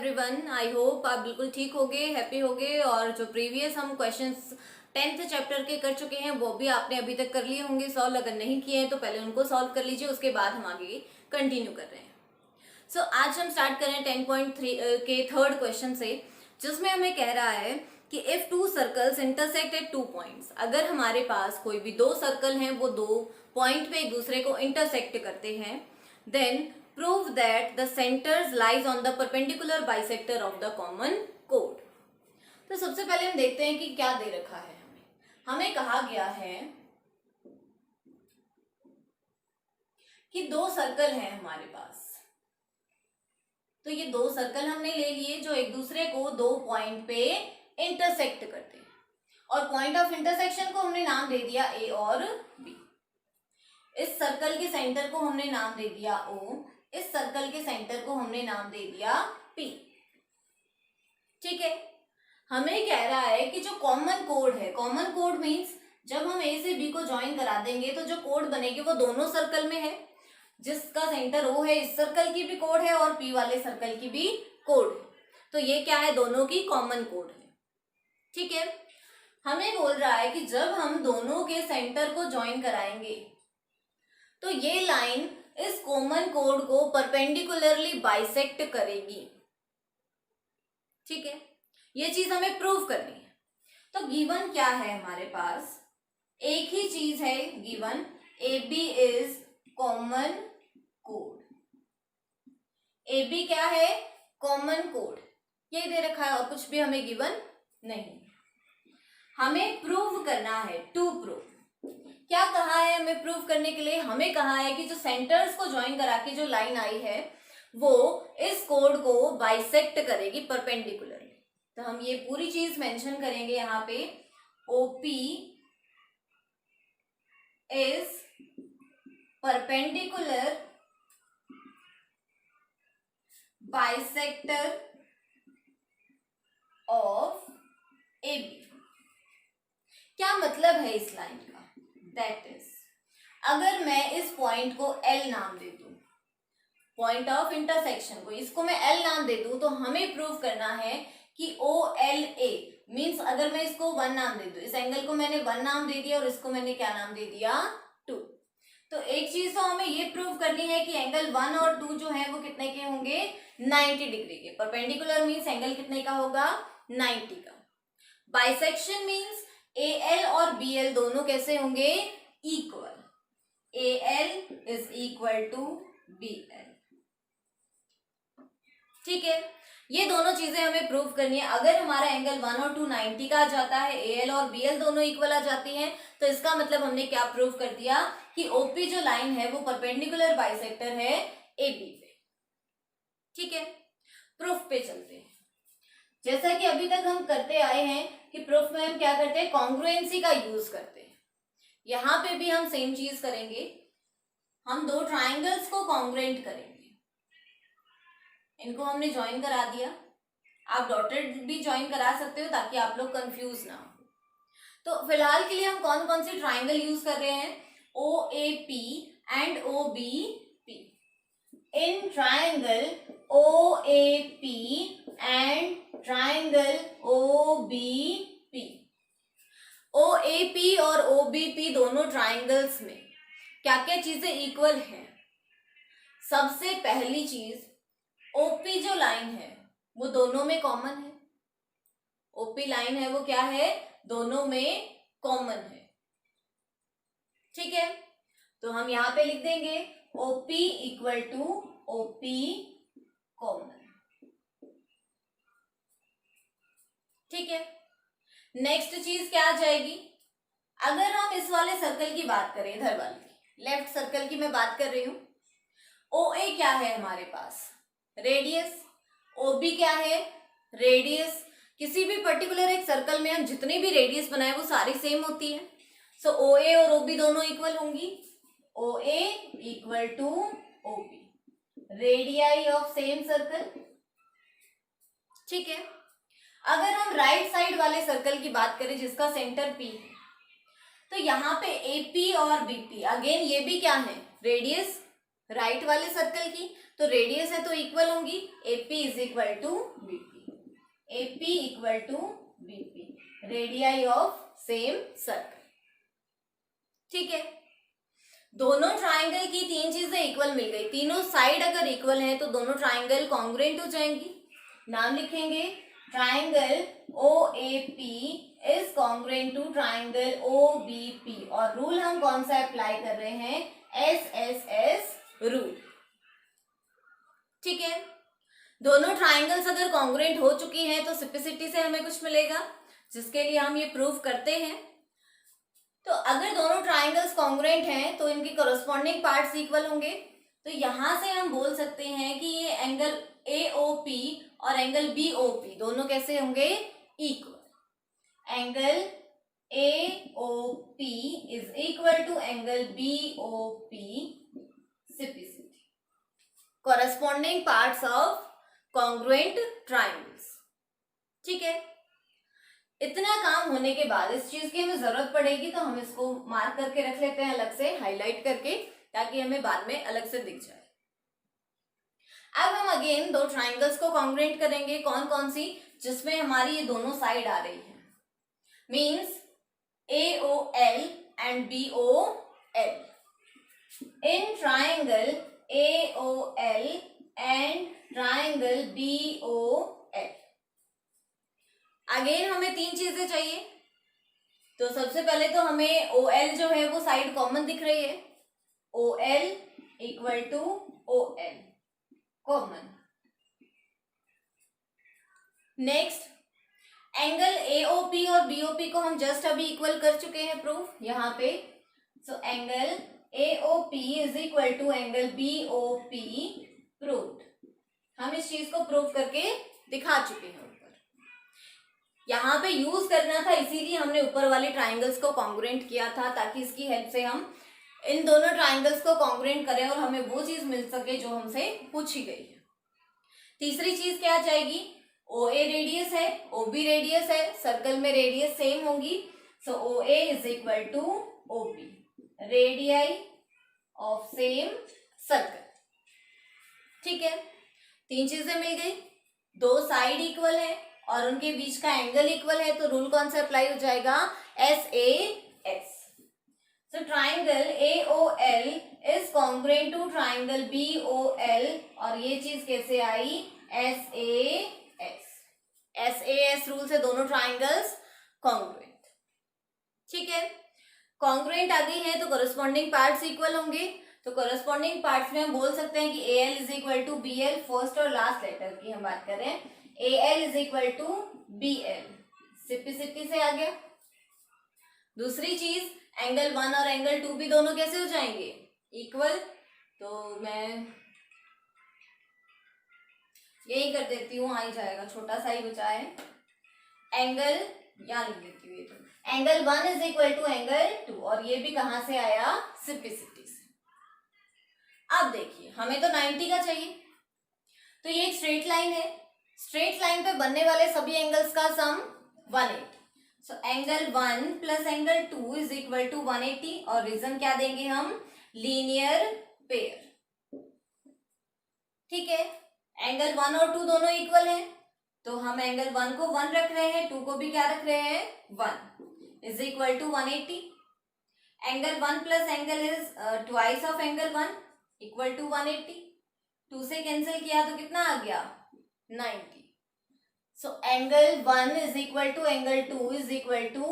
Everyone, I hope आप बिल्कुल ठीक होगे, हैप्पी होगे और जो प्रीवियस हम क्वेश्चंस 10th चैप्टर के कर चुके हैं वो भी आपने अभी तक कर लिए होंगे सॉल्व। अगर नहीं किए हैं तो पहले उनको सॉल्व कर लीजिए, उसके बाद हम आगे कंटिन्यू कर रहे हैं। सो आज हम स्टार्ट कर रहे हैं 10.3 के थर्ड क्वेश्चन से, जिसमें हमें कह रहा है कि if two circles intersect at 2 points, अगर हमारे पास कोई भी दो सर्कल हैं वो दो पॉइंट पे एक दूसरे को इंटरसेक्ट करते हैं, then prove that the centers lies on the perpendicular bisector of the common chord। तो सबसे पहले हम देखते हैं कि क्या दे रखा है। हमें कहा गया है कि दो सर्कल हैं हमारे पास, तो ये दो सर्कल हमने ले लिए जो एक दूसरे को दो पॉइंट पे इंटरसेक्ट करते हैं, और पॉइंट ऑफ इंटरसेक्शन को हमने नाम दे दिया ए और बी। इस सर्कल के सेंटर को हमने नाम दे दिया ओ, इस सर्कल के सेंटर को हमने नाम दे दिया पी। ठीक है, हमें कह रहा है कि जो कॉमन कोड है, कॉमन कोड मींस जब हम ए से बी को ज्वाइन करा देंगे तो जो कोड बनेगी वो दोनों सर्कल में है। जिसका सेंटर ओ है इस सर्कल की भी कोड है और पी वाले सर्कल की भी कोड है, तो ये क्या है, दोनों की कॉमन कोड है। ठीक है, हमें बोल रहा है कि जब हम दोनों के सेंटर को ज्वाइन कराएंगे तो ये लाइन इस कॉमन कोड को परपेंडिकुलरली बाइसेक्ट करेगी। ठीक है, ये चीज हमें प्रूव करनी है। तो गिवन क्या है हमारे पास, एक ही चीज है given, A B is common code. A B क्या है, कॉमन कोड, ये दे रखा है और कुछ भी हमें गिवन नहीं। हमें प्रूव करना है, टू प्रूव। क्या कहा है हमें प्रूव करने के लिए, हमें कहा है कि जो सेंटर्स को ज्वाइन करा के जो लाइन आई है वो इस कोड को बाइसेक्ट करेगी परपेंडिकुलरली। तो हम ये पूरी चीज मेंशन करेंगे यहाँ पे, OP is perpendicular bisector of A B. क्या मतलब है इस लाइन का, दैट इज अगर मैं इस पॉइंट को L नाम दे दूं, पॉइंट ऑफ इंटरसेक्शन को इसको मैं L नाम दे दूं, तो हमें प्रूव करना है कि OLA मींस अगर मैं इसको 1 नाम दे दूं, इस एंगल को मैंने 1 नाम दे दिया और इसको मैंने क्या नाम दे दिया, 2। तो एक चीज तो हमें ये प्रूव करनी है कि एंगल 1 और 2 जो है वो कितने के होंगे, 90 डिग्री के। परपेंडिकुलर मींस एंगल कितने का होगा, 90 का। बाइसेक्शन मींस AL और BL दोनों कैसे होंगे, equal. AL is equal to BL। ठीक है, ये दोनों चीजें हमें प्रूव करनी है। अगर हमारा एंगल 1 और 2 90 का आ जाता है, AL और BL दोनों इक्वल आ जाती हैं, तो इसका मतलब हमने क्या प्रूव कर दिया कि OP जो लाइन है वो परपेंडिकुलर बाइसेक्टर है AB पे। ठीक है, प्रूफ पे चलते हैं। जैसा कि अभी तक हम करते आए हैं कि प्रूफ में हम क्या करते हैं, कॉन्ग्रुएंसी का यूज करते हैं। यहां पे भी हम सेम चीज करेंगे, हम दो ट्राइंगल्स को कॉन्ग्रुएंट करेंगे। इनको हमने ज्वाइन करा दिया, आप डॉटेड भी ज्वाइन करा सकते हो ताकि आप लोग कंफ्यूज ना हो। तो फिलहाल के लिए हम कौन कौन सी ट्राइंगल यूज कर रहे हैं, OAP and OBP। In triangle OAP and triangle OBP, OAP और OBP दोनों ट्राइंगल्स में क्या क्या चीजें इक्वल हैं। सबसे पहली चीज, OP जो लाइन है वो दोनों में कॉमन है। OP लाइन है वो क्या है, दोनों में कॉमन है। ठीक है, तो हम यहां पे लिख देंगे OP equal to OP common. ठीक है, नेक्स्ट चीज क्या आ जाएगी, अगर हम इस वाले सर्कल की बात करें, इधर वाले लेफ्ट सर्कल की मैं बात कर रही हूं, OA क्या है हमारे पास, रेडियस। OB क्या है, रेडियस। किसी भी पर्टिकुलर एक सर्कल में हम जितनी भी रेडियस बनाए वो सारी सेम होती है। सो OA और OB दोनों इक्वल होंगी, OA equal to OB, radii of same circle. ठीक है, अगर हम राइट साइड वाले सर्कल की बात करें जिसका सेंटर P है, तो यहाँ पे AP और BP अगेन ये भी क्या है, रेडियस राइट वाले सर्कल की, तो रेडियस है तो इक्वल होंगी, AP is equal to BP, AP equal to BP, radii of same circle. ठीक है, दोनों ट्राइंगल की तीन चीजें इक्वल मिल गई, तीनों साइड अगर इक्वल है तो दोनों ट्राइंगल कॉन्ग्रुएंट हो जाएंगी। नाम लिखेंगे, triangle OAP is congruent to triangle OBP, और रूल हम कौन सा अप्लाई कर रहे हैं, SSS रूल। ठीक है, दोनों ट्राइंगल्स अगर कॉन्ग्रुएंट हो चुकी हैं तो सिंप्लिसिटी से हमें कुछ मिलेगा, जिसके लिए हम ये प्रूव करते हैं। तो अगर दोनों ट्राइंगल्स कॉन्ग्रुएंट हैं तो इनके कॉरस्पॉन्डिंग पार्ट्स इक्वल होंगे। तो यहां से हम बोल सकते हैं कि ये एंगल AOP और एंगल BOP दोनों कैसे होंगे, equal. Angle AOP is equal to angle BOP, simplicity, corresponding parts of congruent triangles. ठीक है, इतना काम होने के बाद इस चीज की हमें जरूरत पड़ेगी तो हम इसको मार्क करके रख लेते हैं अलग से, हाईलाइट करके, ताकि हमें बाद में अलग से दिख जाए। अब हम अगेन दो ट्राइंगल्स को कॉन्ग्रुएंट करेंगे, कौन कौन सी, जिसमें हमारी ये दोनों साइड आ रही है, means AOL and BOL। In triangle AOL and triangle BOL again हमें तीन चीजें चाहिए। तो सबसे पहले तो हमें OL जो है वो साइड कॉमन दिख रही है, OL equal to OL common. Next, angle AOP और BOP को हम जस्ट अभी इक्वल कर चुके हैं प्रूफ यहाँ पे। So angle AOP is equal to angle BOP proved. हम इस चीज को प्रूव करके दिखा चुके हैं। यहाँ पे यूज करना था, इसीलिए हमने ऊपर वाले ट्राइंगल्स को कॉन्ग्रुएंट किया था, ताकि इसकी हेल्प से हम इन दोनों ट्राइंगल्स को कॉन्ग्रुएंट करें और हमें वो चीज मिल सके जो हमसे पूछी गई है। तीसरी चीज क्या जाएगी, OA रेडियस है, OB रेडियस है, सर्कल में रेडियस सेम होंगी। So OA is equal to OB, radii of same circle. ठीक है, तीन चीजें मिल गई, दो साइड इक्वल है और उनके बीच का एंगल इक्वल है, तो रूल कौन सा अप्लाई हो जाएगा, SAS। So triangle AOL is congruent to triangle BOL, और ये चीज कैसे आई, SAS। SAS रूल से दोनों ट्राइंगल्स कॉन्ग्रुएंट। ठीक है, कॉन्ग्रुएंट आ गई है तो कॉरस्पॉन्डिंग पार्ट्स इक्वल होंगे। तो कॉरस्पॉन्डिंग पार्ट्स में हम बोल सकते हैं कि AL is equal to BL, first और लास्ट लेटर की हम बात करें, AL is equal to BL, simplicity से आ गया। दूसरी चीज, एंगल 1 और एंगल 2 भी दोनों कैसे हो जाएंगे, इक्वल। तो मैं यही कर देती हूँ, आ ही जाएगा, छोटा सा ही बचा है। एंगल यहाँ लिख देती हूँ, ये तो angle 1 is equal to angle 2, और ये भी कहाँ से आया, सिंप्लिसिटी से। अब देखिए, हमें तो 90 का चाहिए, तो ये एक स्ट्रेट लाइन है, स्ट्रेट लाइन पे बनने वाले सभी एंगल्स का sum 180। So angle 1 plus angle 2 is equal to 180, और रीजन क्या देंगे हम, लीनियर पेयर। ठीक है, एंगल 1 और 2 दोनों इक्वल हैं, तो हम एंगल 1 को 1 रख रहे हैं, 2 को भी क्या रख रहे हैं, 1 is equal to 180। Angle 1 plus angle is twice of angle 1 equal to 180, 2 से कैंसिल किया तो कितना आ गया, 90। So angle 1 is equal to angle 2 is equal to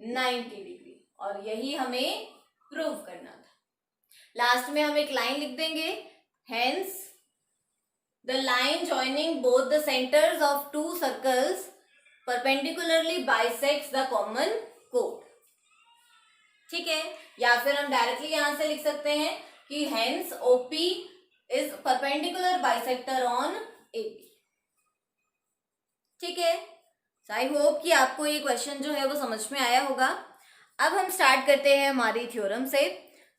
90 degree, और यही हमें प्रूव करना था। लास्ट में हम एक लाइन लिख देंगे, hence the line joining both the centres of to circles perpendicularly bisects the common code. ठीक है, या फिर हम डायरेक्टली यहां से लिख सकते हैं कि hence OP is perpendicular bisector on AP। ठीक है, आई होप कि आपको ये क्वेश्चन जो है वो समझ में आया होगा। अब हम स्टार्ट करते हैं हमारी थ्योरम से।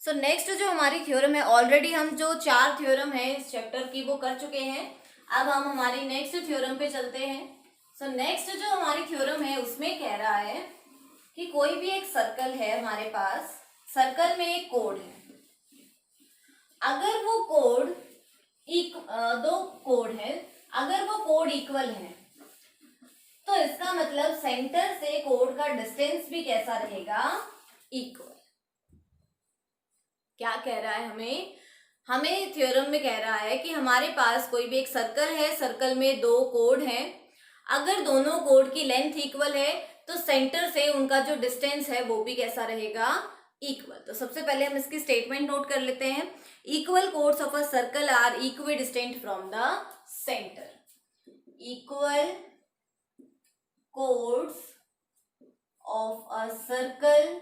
सो नेक्स्ट जो हमारी थ्योरम है, ऑलरेडी हम जो 4 थ्योरम है इस चैप्टर की वो कर चुके हैं। अब हम हमारी नेक्स्ट थ्योरम पे चलते हैं। सो नेक्स्ट जो हमारी थ्योरम है उसमें कह रहा है कि कोई भी एक सर्कल है हमारे पास, सर्कल में एक कोड है, अगर वो कोड दो कोड है, अगर वो कोड इक्वल है तो इसका मतलब सेंटर से कोड का डिस्टेंस भी कैसा रहेगा, इक्वल। क्या कह रहा है हमें थ्योरम में कह रहा है कि हमारे पास कोई भी एक सर्कल है, सर्कल में दो कोड हैं, अगर दोनों कोड की लेंथ इक्वल है तो सेंटर से उनका जो डिस्टेंस है वो भी कैसा रहेगा, इक्वल। तो सबसे पहले हम इसकी स्टेटमेंट नोट कर लेते हैं। Equal chords of a circle are equidistant from the center. Equal chords of a circle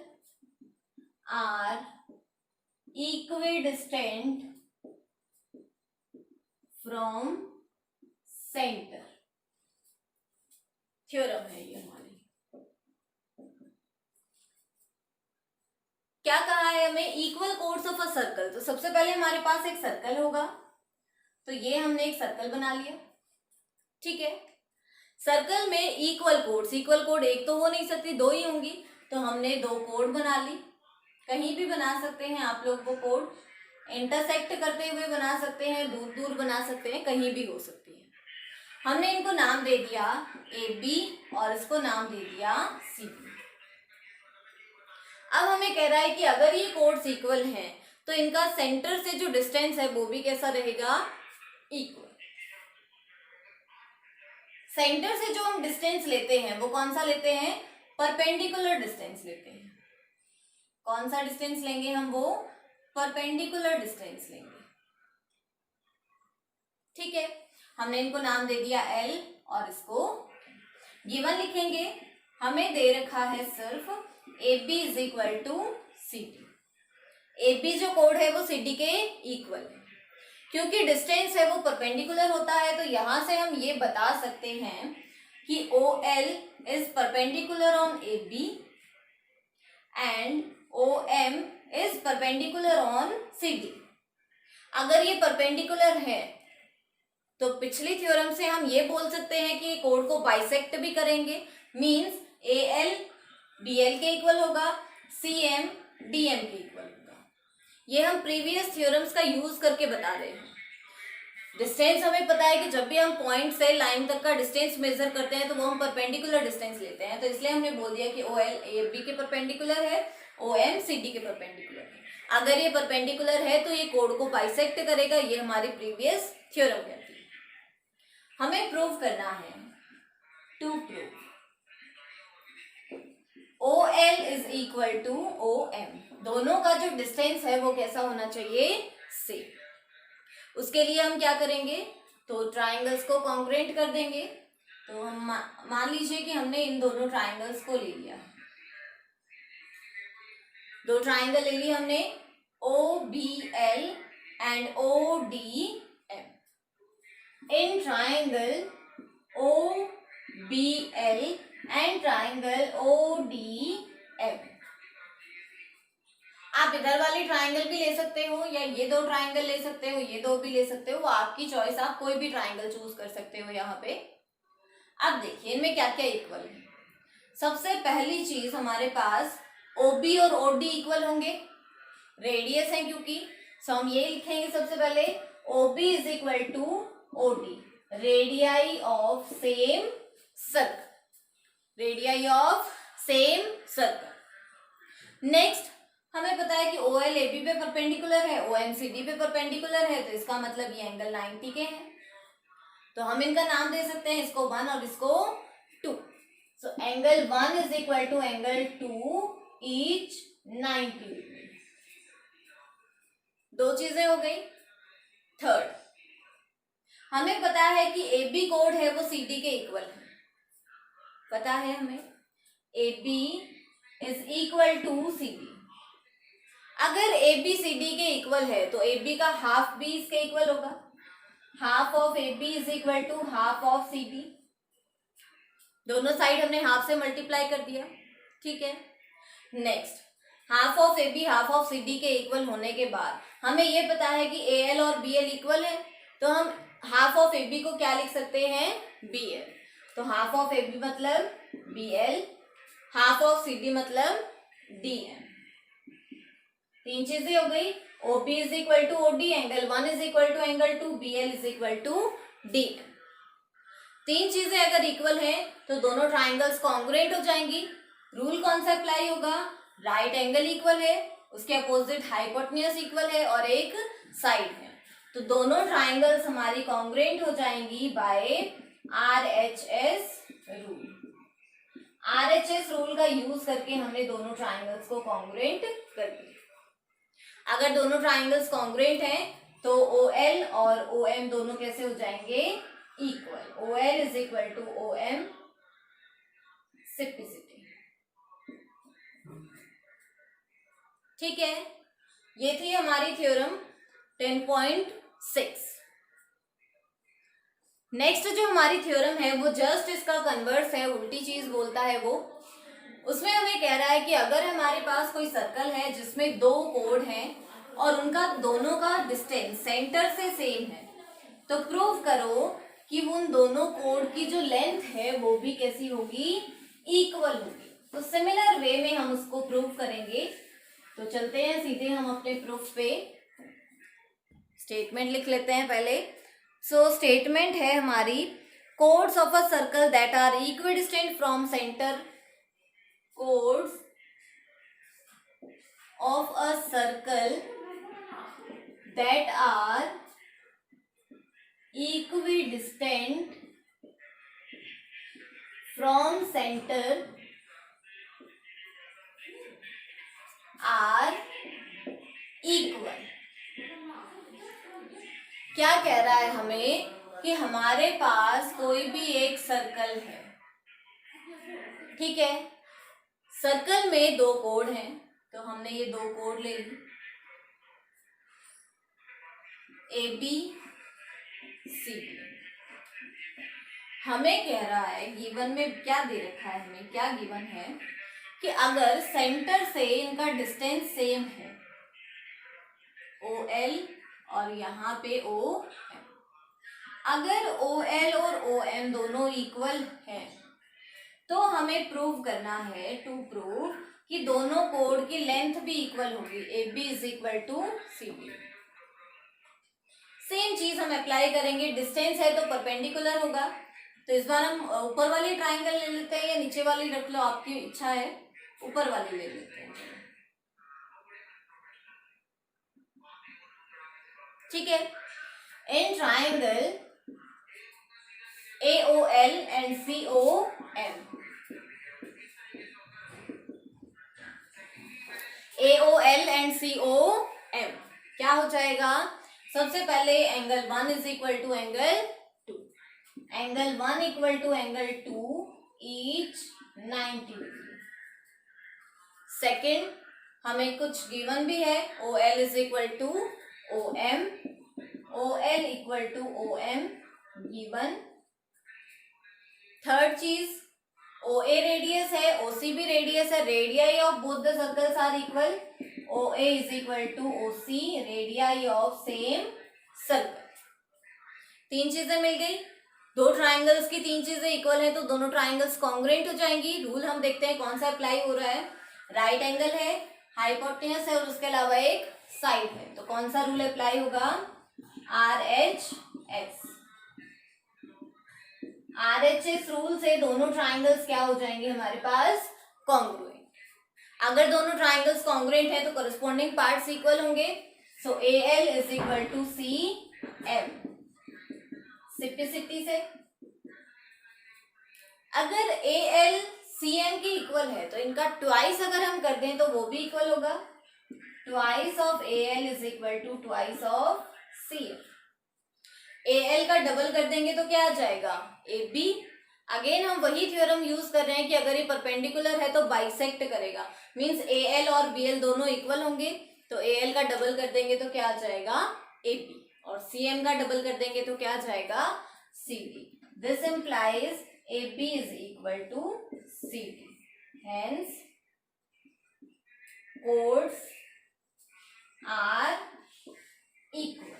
are equidistant from center। Theorem है ये हमारी। क्या कहा है हमें, equal chords of a circle. तो सबसे पहले हमारे पास एक सर्कल होगा, तो ये हमने एक सर्कल बना लिया, ठीक है। सर्कल में इक्वल कोड्स, इक्वल कोड एक तो हो नहीं सकती, दो ही होंगी, तो हमने दो कोड बना ली। कहीं भी बना सकते हैं आप लोग वो कोड, इंटरसेक्ट करते हुए बना सकते हैं, दूर दूर बना सकते हैं, कहीं भी हो सकती है। हमने इनको नाम दे दिया AB और इसको नाम दे दिया CD। अब हमें कह रहा है कि अगर ये कोड्स इक्वल हैं तो इनका सेंटर से जो डिस्टेंस है वो भी कैसा रहेगा, इक्वल। सेंटर से जो हम डिस्टेंस लेते हैं वो कौन सा लेते हैं, परपेंडिकुलर डिस्टेंस लेते हैं। कौन सा डिस्टेंस लेंगे हम, वो परपेंडिकुलर डिस्टेंस लेंगे, ठीक है। हमने इनको नाम दे दिया L और इसको गिवन लिखेंगे। हमें दे रखा है सिर्फ AB is equal to CD। AB जो कोड है वो CD के इक्वल है। क्योंकि डिस्टेंस है वो परपेंडिकुलर होता है, तो यहां से हम ये बता सकते हैं कि OL is perpendicular on AB and OM is perpendicular on CD। अगर ये परपेंडिकुलर है तो पिछली थ्योरम से हम ये बोल सकते हैं कि कोड को बाइसेक्ट भी करेंगे, मींस AL BL के इक्वल होगा, CM DM के इक्वल होगा। ये हम प्रीवियस थ्योरम्स का यूज करके बता रहे हैं। डिस्टेंस हमें पता है कि जब भी हम पॉइंट से लाइन तक का डिस्टेंस मेजर करते हैं तो वो हम परपेंडिकुलर डिस्टेंस लेते हैं, तो इसलिए हमने बोल दिया कि OL AB के परपेंडिकुलर है, OM CD के परपेंडिकुलर है। अगर ये परपेंडिकुलर है तो ये कोड को बाइसेक्ट करेगा, ये हमारी प्रीवियस थ्योरम कहती है। हमें प्रूव करना है, to prove OL is equal to OM, दोनों का जो डिस्टेंस है वो कैसा होना चाहिए, सेम। उसके लिए हम क्या करेंगे, तो ट्राइंगल्स को कॉन्ग्रुएंट कर देंगे। तो हम मान लीजिए कि हमने इन दोनों ट्राइंगल्स को ले लिया, दो ट्राइंगल ले लिए हमने, OBL and ODM। In triangle OBL and triangle ODM, आप इधर वाली ट्राइंगल भी ले सकते हो या ये दो ट्राइंगल ले सकते हो, ये दो भी ले सकते हो, वो आपकी चॉइस, आप कोई भी ट्राइंगल चूज कर सकते हो यहाँ पे। अब देखिए इनमें क्या क्या इक्वल है। सबसे पहली चीज हमारे पास OB और OD इक्वल होंगे, रेडियस है क्योंकि, सो हम ये लिखेंगे सबसे पहले OB is equal to OD, radii of same circle, radii of same circle. Next हमें पता है कि OL AB पे परपेंडिकुलर है, OM CD पे परपेंडिकुलर है, तो इसका मतलब ये एंगल 90 के हैं। तो हम इनका नाम दे सकते हैं, इसको 1 और इसको 2। So angle 1 is equal to angle 2 each 90 degree. दो चीजें हो गई। थर्ड, हमें पता है कि AB कोड है वो CD के इक्वल है, पता है हमें AB is equal to CD। अगर AB CD के इक्वल है तो AB का हाफ भी इसके इक्वल होगा, half of AB is equal to half of CD। दोनों साइड हमने हाफ से मल्टीप्लाई कर दिया, ठीक है। Next, half of AB half of CD के इक्वल होने के बाद हमें ये पता है कि AL और BL इक्वल है, तो हम हाफ ऑफ AB को क्या लिख सकते हैं, BL। तो हाफ ऑफ AB मतलब BL, हाफ ऑफ CD मतलब DM। तीन चीजें हो गई, OP is equal to OD, angle 1 is equal to angle 2, BL is equal to D. तीन चीजें अगर इक्वल है तो दोनों ट्राइंगल्स कॉन्ग्रुएंट हो जाएंगी। रूल कौन सा अप्लाई होगा, राइट एंगल इक्वल है, उसके अपोजिट हाइपोटेन्यूज इक्वल है और एक साइड है, तो दोनों ट्राइंगल्स हमारी कॉन्ग्रुएंट हो जाएंगी by RHS rule. RHS rule का यूज करके हमने दोनों ट्राइंगल्स को कॉन्ग्रुएंट कर दिया। अगर दोनों ट्राइंगल्स कॉन्ग्रुएंट हैं तो OL और OM दोनों कैसे हो जाएंगे, equal. OL is equal to OM, simplicity. ठीक है, ये थी हमारी थ्योरम 10.6। नेक्स्ट जो हमारी थ्योरम है वो जस्ट इसका कन्वर्स है, उल्टी चीज बोलता है वो। उसमें हमें कह रहा है कि अगर हमारे पास कोई सर्कल है जिसमें दो कोड हैं और उनका दोनों का डिस्टेंस सेंटर से सेम है, तो प्रूव करो कि उन दोनों कोड की जो लेंथ है वो भी कैसी होगी, इक्वल होगी। तो सिमिलर वे में हम उसको प्रूव करेंगे। तो चलते हैं सीधे हम अपने प्रूफ पे। स्टेटमेंट लिख लेते हैं पहले। सो स्टेटमेंट है हमारी, chords of a circle that are equidistant from center, chords of a circle that are equidistant from center are equal. क्या कह रहा है हमें कि हमारे पास कोई भी एक सर्कल है, ठीक है, सर्कल में दो कोड हैं, तो हमने ये दो कोड ले ली, AB CD। हमें कह रहा है गिवन में क्या दे रखा है, हमें क्या गिवन है कि अगर सेंटर से इनका डिस्टेंस सेम है, OL और यहाँ पे OM, अगर OL और OM दोनों इक्वल हैं तो हमें प्रूव करना है, टू प्रूव कि दोनों कोड की लेंथ भी इक्वल होगी, AB is equal to CD। Same चीज हम अप्लाई करेंगे, डिस्टेंस है तो परपेंडिकुलर होगा, तो इस बार हम ऊपर वाली ट्राइंगल ले लेते हैं या नीचे वाली रख लो, आपकी इच्छा है, ऊपर वाली ले लेते हैं। ठीक है, in triangle AOL and COM, AOL and COM क्या हो जाएगा, सबसे पहले angle 1 is equal to angle 2, angle 1 equal to angle 2 each 90 degree. Second, हमें कुछ गिवन भी है, OL is equal to OM, OL equal to OM given. Third चीज, OA रेडियस है, OC भी रेडियस है, radii of both the circles are equal, OA is equal to OC, radii of same circle. तीन चीजें मिल गई, दो triangles की तीन चीजें इक्वल है तो दोनों ट्राइंगल्स कॉन्ग्रुएंट हो जाएंगी। रूल हम देखते हैं कौन सा अप्लाई हो रहा है, राइट एंगल है, हाइपोटेन्यूज है और उसके अलावा एक साइड है, तो कौन सा रूल अप्लाई होगा, RHS। RHS रूल से दोनों ट्राइंगल्स क्या हो जाएंगे हमारे पास, कॉन्ग्रुएंट। अगर दोनों ट्राइंगल्स कॉन्ग्रुएंट है तो कॉरेस्पॉन्डिंग पार्ट्स इक्वल होंगे, so AL is equal to CM, simplicity से। अगर AL CM की इक्वल है तो इनका ट्वाइस अगर हम कर दें तो वो भी इक्वल होगा, twice of AL is equal to twice of CM। AL का डबल कर देंगे तो क्या आ जाएगा, AB। अगेन हम वही थ्योरम यूज कर रहे हैं कि अगर ये परपेंडिकुलर है तो बाइसेक्ट करेगा, मींस AL और BL दोनों इक्वल होंगे, तो AL का डबल कर देंगे तो क्या आ जाएगा, AB, और CM का डबल कर देंगे तो क्या आ जाएगा, CD। This implies AB is equal to CD, hence chords are equal.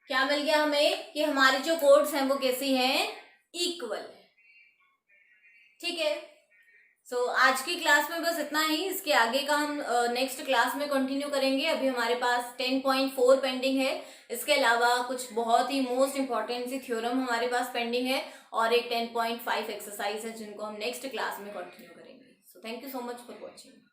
क्या मिल गया हमें कि हमारी जो कोड्स हैं वो कैसी हैं, इक्वल है। ठीक है, आज की क्लास में बस इतना ही। इसके आगे का हम नेक्स्ट क्लास में कंटिन्यू करेंगे। अभी हमारे पास 10.4 पेंडिंग है। इसके अलावा कुछ बहुत ही मोस्ट इंपॉर्टेंट सी थ्योरम हमारे पास पेंडिंग है और एक 10.5 एक्सरसाइज है जिनको हम नेक्स्ट क्लास में कंटिन्यू करेंगे। So thank you so much for watching.